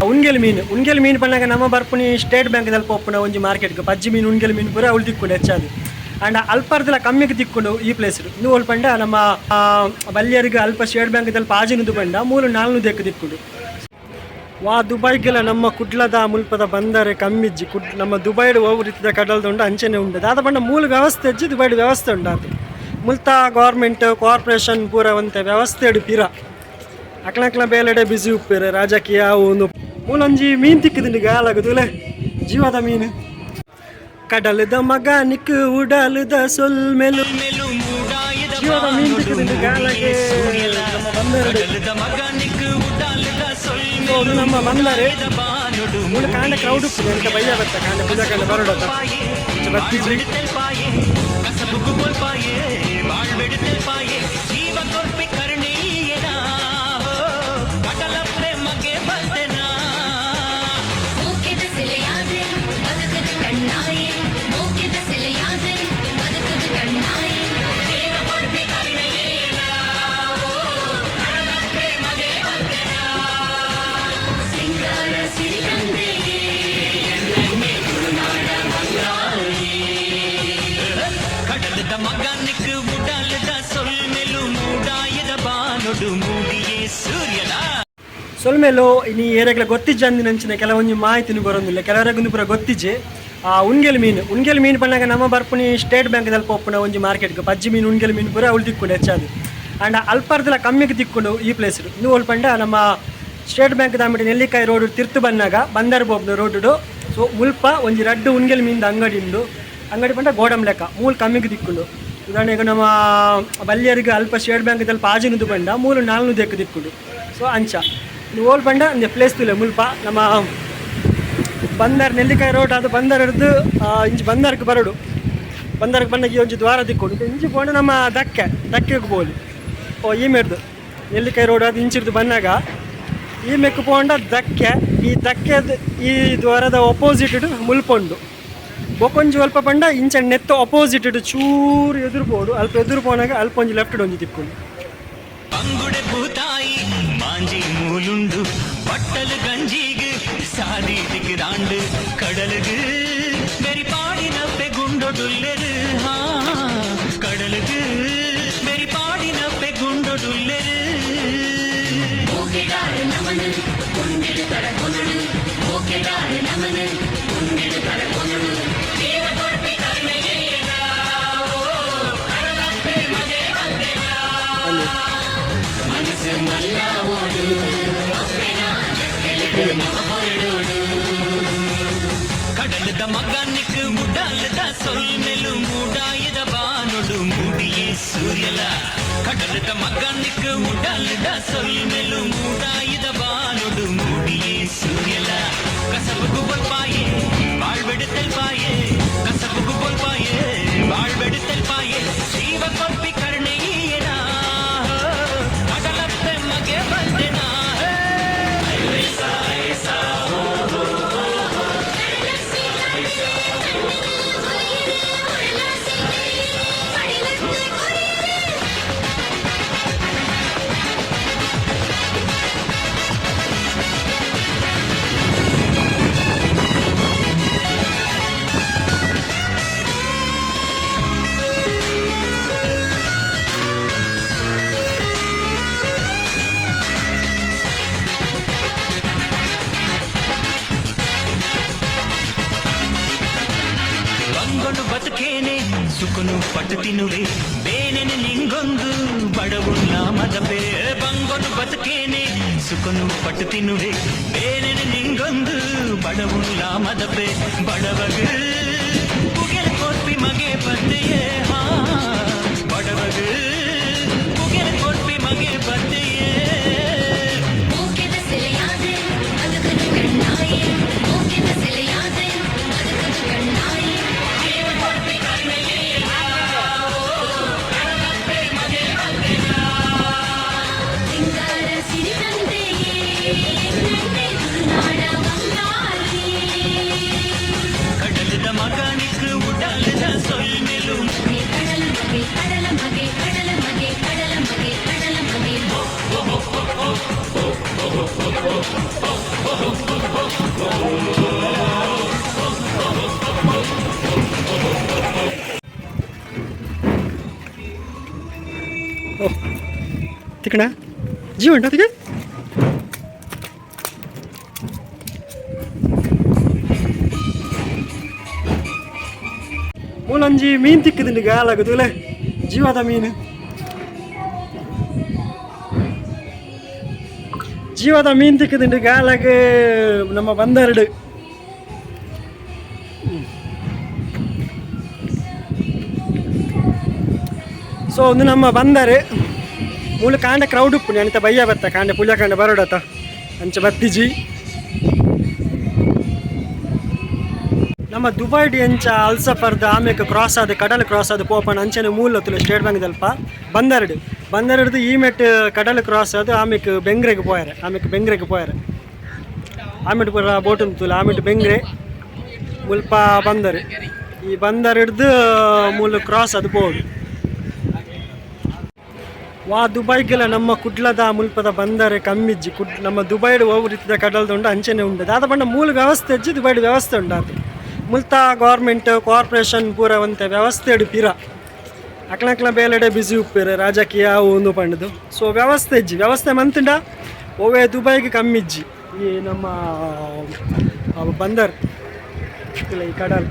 ಉಣ್ಗೆಲ್ ಮೀನು ಪನ್ನಾಗ ನಮ್ಮ ಬರ್ಪುನಿ ಸ್ಟೇಟ್ ಬ್ಯಾಂಕ್ದಲ್ಲಿ ಪೋಪುನ ಒಂಜಿ ಮಾರ್ಕೆಟ್ಗೆ ಪಜ್ಜಿ ಮೀನು ಉಣ್ಗೆಲ್ ಮೀನು ಪೂರ ಅವಳು ತಿಕ್ಕೊಂಡು ಹೆಚ್ಚಾದು ಅಂಡ್ ಅಲ್ಪರ್ದಲ ಕಮ್ಮಿಗೆ ತಿಕ್ಕೊಂಡು ಈ ಪ್ಲೇಸ್ ನೀವು ಪಂಡ ನಮ್ಮ ಬಲ್ಯರಿಗೆ ಅಲ್ಪ ಸ್ಟೇಟ್ ಬ್ಯಾಂಕ್ದಲ್ಲಿ ಪಾಜಿನುದು ಪಂಡ 3-4 ದೇಕು ತಿಕ್ಕೊಂಡು ವಾ ದುಬೈಗೆಲ್ಲ ನಮ್ಮ ಕುಡ್ಲದ ಮುಲ್ಪದ ಬಂದರೆ ಕಮ್ಮಿಜ್ಜಿ ನಮ್ಮ ದುಬೈಡ್ ಹೋಗು ರೀತಿಯ ಕಡಲ್ದುಂಡು ಅಂಚನೆ ಉಂಟು ದಾದ ಪಂಡ ಮೂಲ ವ್ಯವಸ್ಥೆ ಇಜ್ಜಿ ದುಬೈಡ್ ವ್ಯವಸ್ಥೆ ಉಂಟು ಅದು ಮುಲ್ತ ಗೌರ್ಮೆಂಟ್ ಕಾರ್ಪೊರೇಷನ್ ಪೂರ ಒಂತ ವ್ಯವಸ್ಥೆ ಪಿರ ಅಕ್ಲಕ್ಲ ಬೇಲೆಡೆ ಬಿಸಿ ಉಪ್ಪಿರ ರಾಜಕೀಯ ಒಂದು ಮೂಲಂಜಿ ಮೀನು ತಿಕ್ಕಿದ್ದೀನಿ ಗಾಲಾಗುದುಲೆ ಜೀವದ ಮೀನು ಕಡಲದ ಮಗನಿಕ್ ಉಡಲದ ಸೊಲ್ಮೆಲು ಜೀವದ ಮೀನು ತಿಕ್ಕಿದ್ದೀನಿ ಗಾಲಗೆ ನಮ್ಮ ಬಂದರೆ ಮೂಲ ಕಾಂಡ ಕ್ರೌಡ್ ಉಪ್ಪು ಅಂತ ಬಯ್ಯ ಬತ್ತ ಕಾಂಡ ಪೂಜಾ ಕಾಂಡ ಬರೋಡ ಬರ್ತಿದ್ರಿ ಸೊಲ್ಮೇಲು ಇನ್ನು ಏರೆಗ್ಲ ಗೊತ್ತಿಜ್ಜೆ ಅಂದಿನಂಚಿನ ಕೆಲವೊಂದು ಮಾಹಿತಿನೂ ಬರೋದಿಲ್ಲ ಕೆಲವರಿಗೊಂದು ಪೂರ ಗೊತ್ತಿಜ್ಜೆ ಉಣ್ಗೆಲ್ ಮೀನು ಪನ್ನಾಗ ನಮ್ಮ ಬರ್ಪುನಿ ಸ್ಟೇಟ್ ಬ್ಯಾಂಕ್ದಲ್ಲಿ ಪೋಪುನ ಒಂಜಿ ಮಾರ್ಕೆಟ್ಗೆ ಪಜ್ಜಿ ಮೀನು ಉಣ್ಗೆಲ್ ಮೀನು ಪೂರ ಅವಳು ತಿಕ್ಕೊಂಡು ಹೆಚ್ಚಾದು ಅಂಡ್ ಅಲ್ಪರ್ದಲ ಕಮ್ಮಿಗೆ ತಿಕ್ಕೊಂಡು ಈ ಪ್ಲೇಸ್ ನೀವು ಪಂಡ ನಮ್ಮ ಸ್ಟೇಟ್ ಬ್ಯಾಂಕ್ ದಾಮಿಟ್ಟು ನೆಲ್ಲಿಕಾಯಿ ರೋಡ್ ತಿರ್ತು ಬಂದಾಗ ಬಂದರ್ ಬೋಬ್ನ ರೋಡು ಸೊ ಮುಲ್ಪ ಒಂಜಿ ರಡ್ಡು ಉಣ್ಗೆಲ್ ಮೀನ್ದು ಅಂಗಡಿ ಪಂಡ ಗೋಡಮ್ ಲೆಕ್ಕ ಮೂಲ ಕಮ್ಮಿಗೆ ತಿಕ್ಕೊಂಡು ಉದಾಹರಣೆಗೆ ನಮ್ಮ ಬಲ್ಯರಿಗೆ ಅಲ್ಪ ಸ್ಟೇಟ್ ಬ್ಯಾಂಕ್ದಲ್ಲಿ ಪಾಜಿನುದು ಪಂಡ 3-4 ದೇಕು ತಿಕ್ಕೊಂಡು ಸೊ ಅಂಚ ನೀವು ಓಲ್ ಪಂಡ ಒಂದು ಪ್ಲೇಸ್ ತುಲೆ ಮುಲ್ಪ ನಮ್ಮ ಬಂದರ್ ನೆಲ್ಲಿಕಾಯಿ ರೋಡ್ ಅದು ಬಂದರ್ ಹಿಡಿದು ಇಂಚು ಬಂದರ್ಗೆ ಬರಡು ಬಂದರ್ಗೆ ಬಂದಾಗ ಈ ಒಂಜಿ ದ್ವಾರ ತಿಕ್ಕೊಂಡು ಇಂಚಿ ಪೋಂಡು ನಮ್ಮ ದಕ್ಕೆಗೆ ಬೋದು ಈ ಮೇಡ್ದು ನೆಲ್ಲಿಕಾಯಿ ರೋಡ್ ಅದು ಇಂಚಿರ್ದು ಬಂದಾಗ ಈ ಮೆಕ್ಕು ಪೋಂಡ ದಕ್ಕೆದು ಈ ದ್ವಾರದ ಅಪೋಸಿಟ್ ಮುಲ್ಪೊಂಡು ಬೊಕೊಂಜಿ ಅಲ್ಪ ಪಂಡ ಇಂಚ ನೆತ್ತ ಅಪೋಸಿಟ್ ಚೂರು ಎದುರು ಪೋಡು ಅಲ್ಪ ಎದುರು ಪೋನಾಗ ಅಲ್ಪ ಒಂಜಿ ಲೆಫ್ಟ್ ಒಂಜಿ ತಿಕ್ಕೊಂಡು ಅಂಗುಡೆ ಭೂತಾಯಿ ಮಾಂಜಿ ಮೂಲುಂಡು ಬಟ್ಟಲು ಗಂಜಿಗೆ ಸಾದಿ ತಿಕ್ಕಿದಾಂಡು ಕಡಲುಗೆ ಬೆರಿಪಾಡಿನ ಪೆಗುಂಡೊಡುಲ್ಲೆರು ಕಡಲುಗೆ ಬೆರಿಪಾಡಿನ ಪೆಗುಂಡೊಡುಲ್ಲೆರು ಓಕೆಗಾರೆ ನಮನ ಕುಂಡಿಡು ಕಡಕೊನಡು ಓಕೆಗಾರೆ ನಮನ ಕುಂಡಿಡು ಕಡಕೊನಡು ದೇವ ಕೊಡ್ಪಿ ಕರ್ಮೆಯೇನ ಓ ಕಡಲಪ್ಪೆ ಮಗೆ ಬಂದೆನಾ ಮನಸ್ಸು ಮಲ್ಲ ಓಡು ಅಪ್ಪೆನ ಜಕ್ಕಲಿಗೆ ನಮ ಹೊರಡೋಡು ಕಡಲದ ಮಗನಿಕ್ ಮುಡಲದ ಸೊಲ್ಮೆಲು ಮೂಡಾಯದ ಬಾನುಡು ಮೂಡಿಯೇ ಸೂರ್ಯಲ ಕಡಲದ ಮಗನಿಕ್ ಮುಡಲದ ಸೊಲ್ಮೆಲು ಮೂಡಾಯದ ಬಾನುಡು ಮೂಡಿಯೇ ಸೂರ್ಯಲ ಕಸಬುಗು ಬಲ್ಪಾಯೇ ಬಾಳ್ಬೆಡುತ್ತಲ್ ಪಾಯೇ ಕಸಬುಗು ಬಲ್ಪಾಯೇ ಬಾಳ್ಬೆಡುತ್ತಲ್ ಪಾಯೇ ಜೀವ ಕೊಪ್ಪಿ ಕರ್ಣೆಯೇನಾ ಕಡಲಪ್ಪೆ ಮಗೆ ಬಂದೆನಾ ಐಸಾ ಐಸಾ ಬದುಕೇನೆ ಸುಖನು ಪಟ್ಟು ತಿನ್ನುವೆ ಬೇನೆನೆ ನಿಂಗೊಂದು ಬಡವುಳ್ಳ ಮದಪೆ ಬಂಗೊನು ಬದುಕೇನೆ ಸುಖನು ಪಟ್ಟು ತಿನ್ನುವೆ ಬೇನೆನೆ ನಿಂಗೊಂದು ಬಡವುಳ್ಳ ಮದಪೆ ಬಡವಗ ಪುಗೆಲ ಕೊಟ್ಟಿ ಮಗೆ ಬಂದೆಯೇ ಬಡವಗ ಪುಗೆಲ ಕೊಟ್ಟಿ ಮಗೆ ಬಂದೆಯೇ ಕಡಲದ ಮಗನಿಕ್ ಉಡಲದ ಸೊಲ್ಮೆಲು ಕಡಲ ಮಗೆ ಕಡಲ ಮಗೆ ಕಡಲ ಮಗೆ ಕಡಲ ಮಗೆ ಕಡಲ ಮಗೆ ತಿಕ್ಕಣ ಜೀವ ಉಂಟು ಅದಕ್ಕೆ ಮೂಲಂಜಿ ಮೀನು ತಿಕ್ಕದಿಂಡು ಗಾಲಾಗುದು ಜೀವದ ಮೀನು ಜೀವದ ಮೀನು ತಿಕ್ಕದಿಂಡು ಗಾಲಾಗ ನಮ್ಮ ಬಂದರಡು ಸೊ ಒಂದು ನಮ್ಮ ಬಂದರೆ ಮೂಲ ಕಾಂಡ ಕ್ರೌಡ್ ಉಪ್ಪು ಅನಿತ ಬಯ್ಯ ಬತ್ತ ಕಾಂಡ ಪುಲ್ಯ ಕಾಂಡ ಬರೋಡತ್ತ ಅಂಚ ಬತ್ತಿಜಿ ನಮ್ಮ ದುಬೈಡಿ ಅಂಚ ಅಲ್ಸಫರ್ದ ಆಮೇಲೆ ಕ್ರಾಸ್ ಆದ ಕಡಲು ಕ್ರಾಸ್ ಆದ ಪೋಪಣ ಅಂಚನೆ ಮೂಲತ್ತುಲ ಸ್ಟೇಟ್ ಬ್ಯಾಂಕ್ ದಲ್ಪ ಬಂದರಡು ಈ ಮೆಟ್ ಕಡಲು ಕ್ರಾಸ್ ಆದ ಆಮೇಲೆ ಬೆಂಗ್ರೆಗೆ ಪೋಯಾರೆ ಆಮೇಲೆ ಪೂರ ಬೋಟ್ ಉಂತುಲ ಆಮೇಲೆ ಬೆಂಗ್ರೆ ಮುಲ್ಪ ಬಂದರು ಈ ಬಂದರಡ್ದು ಮೂಲ ಕ್ರಾಸ್ ಅದು ಬೋರ್ಡ್ ವಾ ದುಬೈಗೆಲ್ಲ ನಮ್ಮ ಕುಡ್ಲದ ಮುಲ್ಪದ ಬಂದರೆ ಕಮ್ಮಿಜ್ಜಿ ನಮ್ಮ ದುಬೈಡ್ ಹೋಗ್ರಿತ್ತಿದ ಕಡಲ್ದುಂಡು ಅಂಚನೆ ಉಂಟು ದಾದ ಪಂಡ ಮೂಲ ವ್ಯವಸ್ಥೆ ಇಜ್ಜಿ ದುಬೈಡ್ ವ್ಯವಸ್ಥೆ ಉಂಟು ಅದು ಮುಲ್ತ ಗೌರ್ಮೆಂಟ್ ಕಾರ್ಪೊರೇಷನ್ ಪೂರ ಒಂತೆ ವ್ಯವಸ್ಥೆ ಪಿರ ಅಕ್ಲಕ್ಲ ಬೇಲೆಡೆ ಬಿಸಿ ಉಪ್ಪಿರ ರಾಜಕೀಯ ಒಂದು ಪಂಡದು ಸೊ ವ್ಯವಸ್ಥೆ ಮಂತುಂಡ ಓವೇ ದುಬೈಗೆ ಕಮ್ಮಿಜ್ಜಿ ಈ ನಮ್ಮ ಬಂದರ್ ಈ ಕಡಲ್